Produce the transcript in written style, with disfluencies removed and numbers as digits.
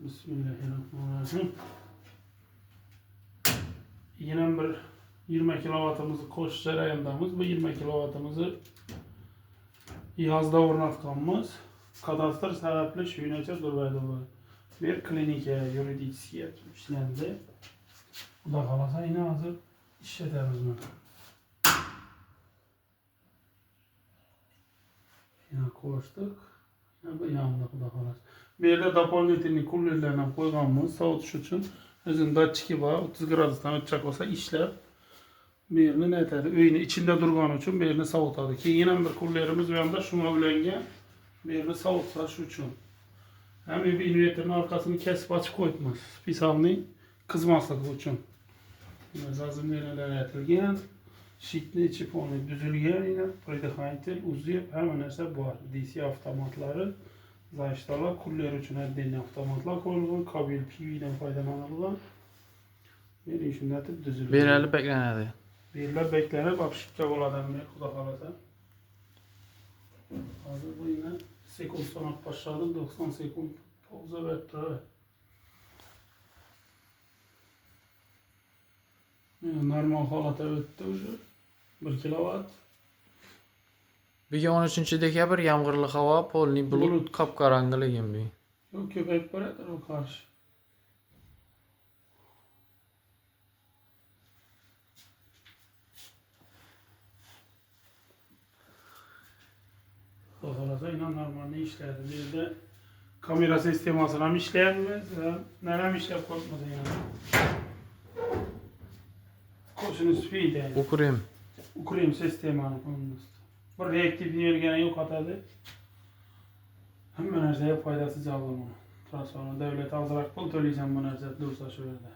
Bismillahirrahmanirrahim. Yine bir 20 kilovatımızı koş jarayandamız. Bu 20 kilovatımızı cihazda o'rnatganmiz. Kadastr sababli shuncha durmaydi bu. Bir klinika yuridический ishlandi. Xudo xolasa yine hozir ishlatamiz buni. Yine koştuk. Yine bu yanında xudo xolasa. Bu yerda дополнительный kullerlarni ham qo'yganmiz sovutish uchun. O'zini datchiki bor, 30 gradusdan o'tchak olsa ishlab bu yerni ne etadi? Uyni ichida turgani uchun bu yerni sovutadi. Keyin yana bir kullerimiz bu yoqda shunga ulangan. Bu yerni sovutsash uchun. Hem bir invertorning orqasini kesib ochib qo'yibmiz. Spesialniy qizmasligi uchun. Zazimlarlar aytilgan. Shitni ichi polniy buzilgan yine. Predохранитель, uzib, hamma narsa bor. DC avtomatlari, zashtalar, kuller uchun отдельный avtomatlar qo'yilgan, kabel PV'dan foydalanilgan. Meni shunday etib tuzilgan. Berali beklanadi. Berlar beklanib, apshikka bo'ladi, xudo xolasa. Hozir bu yine sekund sanab başladı, 90 sekund pauza verdi. Normal holata o'tdi уже 1 kilovat. Bugun 13 dekabr yomg'irli havo, polni bulut qop-qorong'iligim bu. Yo'q, ko'payib boradi o qarshi. Xohlasa yine normal ishlaydi. Bu yerda kamera sistemasini ham ishlayapmiz va nima ham ishlab qo'yibmiz yana. Qo'shini speed. Ukrim sistemani qo'yamiz. Bir reaktiv energiyani yo'qotadi. Hamma narsaga foydasi jalb bo'ladi. Transformer davlat ozroq pul to'laysan bu narsa dursa shu yerda.